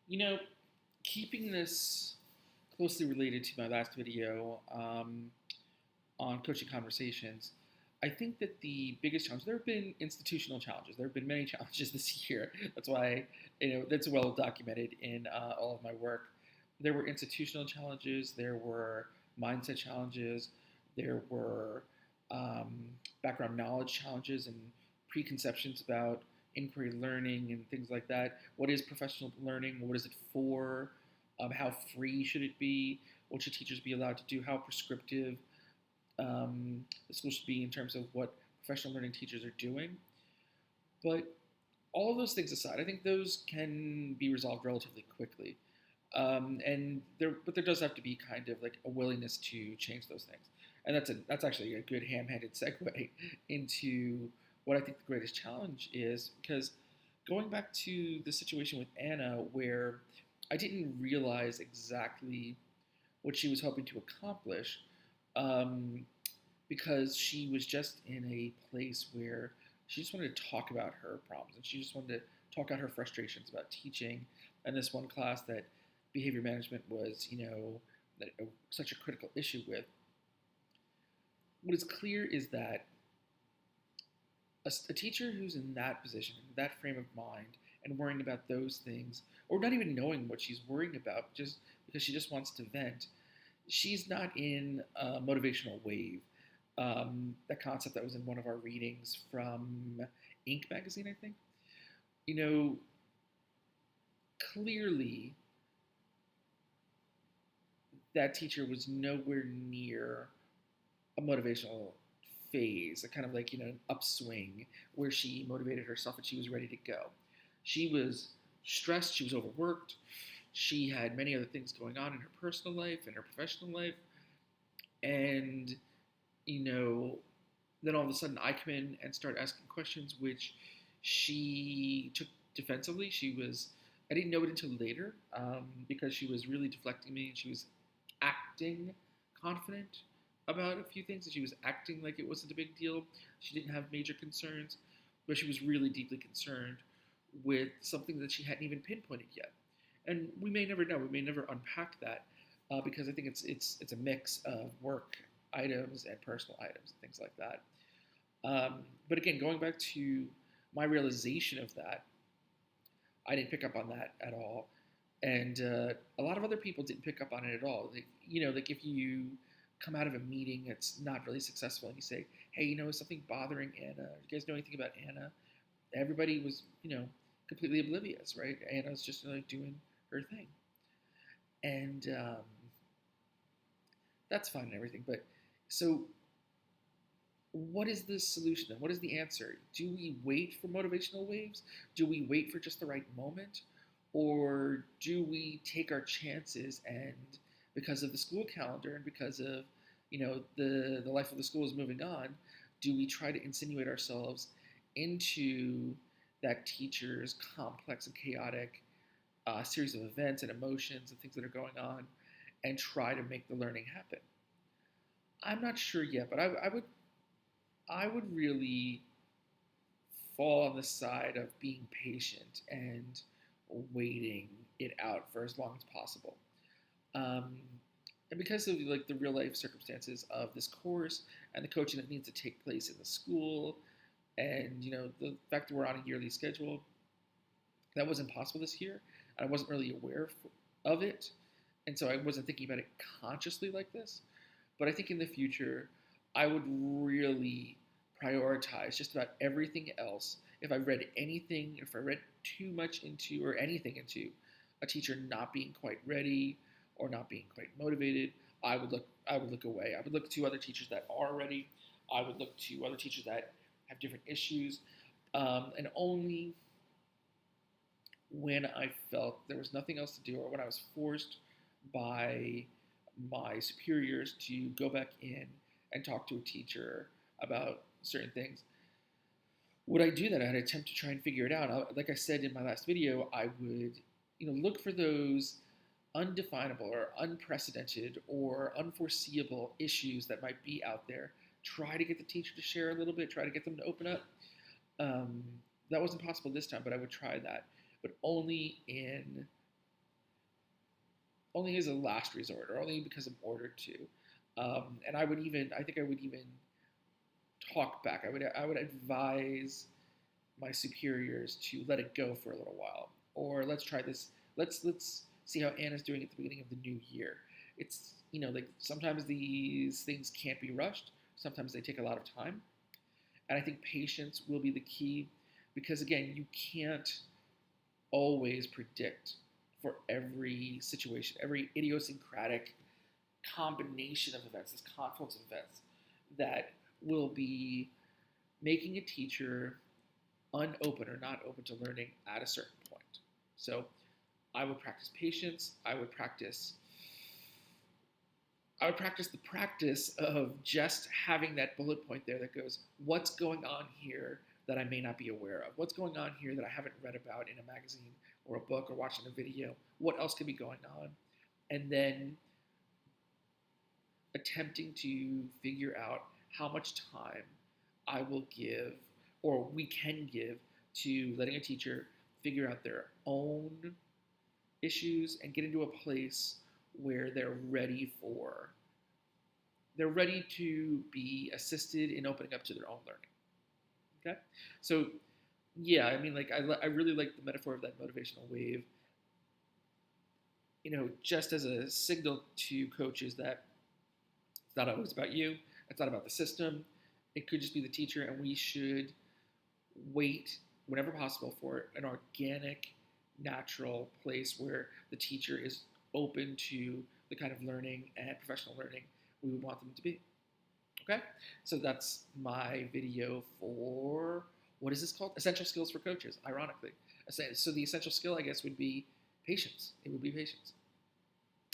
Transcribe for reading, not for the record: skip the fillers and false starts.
You know, keeping this closely related to my last video on coaching conversations, I think that the biggest challenge, there have been institutional challenges. There have been many challenges this year. That's why, that's well documented in all of my work. There were institutional challenges, there were mindset challenges, there were um, background knowledge challenges and preconceptions about inquiry learning and things like that. What is professional learning? What is it for? How free should it be? What should teachers be allowed to do? How prescriptive the school should be in terms of what professional learning teachers are doing. But all of those things aside, I think those can be resolved relatively quickly. But there does have to be kind of like a willingness to change those things, and that's actually a good ham-handed segue into what I think the greatest challenge is, because going back to the situation with Anna, where I didn't realize exactly what she was hoping to accomplish, um, because she was just in a place where she just wanted to talk about her problems and she just wanted to talk out her frustrations about teaching. And this one class that behavior management was, such a critical issue with. What is clear is that a teacher who's in that position, in that frame of mind, and worrying about those things, or not even knowing what she's worrying about, just because she just wants to vent, she's not in a motivational wave. That concept that was in one of our readings from Inc. magazine, I think. You know, clearly that teacher was nowhere near a motivational phase, a kind of like, an upswing where she motivated herself and she was ready to go. She was stressed, she was overworked, she had many other things going on in her personal life and her professional life. And, you know, then all of a sudden I come in and start asking questions, which she took defensively. I didn't know it until later, because she was really deflecting me and she was acting confident about a few things, and she was acting like it wasn't a big deal. She didn't have major concerns, but she was really deeply concerned with something that she hadn't even pinpointed yet. And we may never know. We may never unpack that, because I think it's a mix of work items and personal items and things like that. But again, going back to my realization of that, I didn't pick up on that at all, and a lot of other people didn't pick up on it at all. Like if you come out of a meeting that's not really successful and you say, "Hey, is something bothering Anna? Do you guys know anything about Anna?" Everybody was, completely oblivious, right? Anna's just like doing her thing, and that's fine and everything. But so what is the solution then? What is the answer? Do we wait for motivational waves? Do we wait for just the right moment? Or do we take our chances and, because of the school calendar and because of, the life of the school is moving on, do we try to insinuate ourselves into that teacher's complex and chaotic series of events and emotions and things that are going on and try to make the learning happen? I'm not sure yet, but I would really fall on the side of being patient and waiting it out for as long as possible. Um, and because of like the real life circumstances of this course and the coaching that needs to take place in the school, and the fact that we're on a yearly schedule, that wasn't possible this year. I wasn't really aware of it, and so I wasn't thinking about it consciously like this. But I think in the future, I would really prioritize just about everything else. If I read anything, if I read too much into or anything into a teacher not being quite ready or not being quite motivated, I would look away. I would look to other teachers that are ready. I would look to other teachers that have different issues, and only when I felt there was nothing else to do or when I was forced by my superiors to go back in and talk to a teacher about certain things, would I do that? I'd attempt to try and figure it out. Like I said in my last video, I would, look for those undefinable or unprecedented or unforeseeable issues that might be out there. Try to get the teacher to share a little bit. Try to get them to open up. Um, that wasn't possible this time, but I would try that, but only in only as a last resort, or only because I'm ordered to. And I think I would even talk back. I would advise my superiors to let it go for a little while, or let's try this. Let's see how Anna's doing at the beginning of the new year. It's, like, sometimes these things can't be rushed. Sometimes they take a lot of time, and I think patience will be the key, because again, you can't always predict for every situation, every idiosyncratic combination of events, this confluence of events that will be making a teacher unopen or not open to learning at a certain point. So I would practice patience. I would practice the practice of just having that bullet point there that goes, what's going on here that I may not be aware of? What's going on here that I haven't read about in a magazine or a book or watching a video? What else could be going on? And then attempting to figure out how much time I will give, or we can give, to letting a teacher figure out their own issues and get into a place where they're ready to be assisted in opening up to their own learning. Okay, so yeah, I mean, like, I really like the metaphor of that motivational wave. Just as a signal to coaches that it's not always about you, it's not about the system. It could just be the teacher, and we should wait whenever possible for an organic, natural place where the teacher is open to the kind of learning and professional learning we would want them to be. Okay? So that's my video for, what is this called? Essential skills for coaches, ironically. So the essential skill, I guess, would be patience. It would be patience.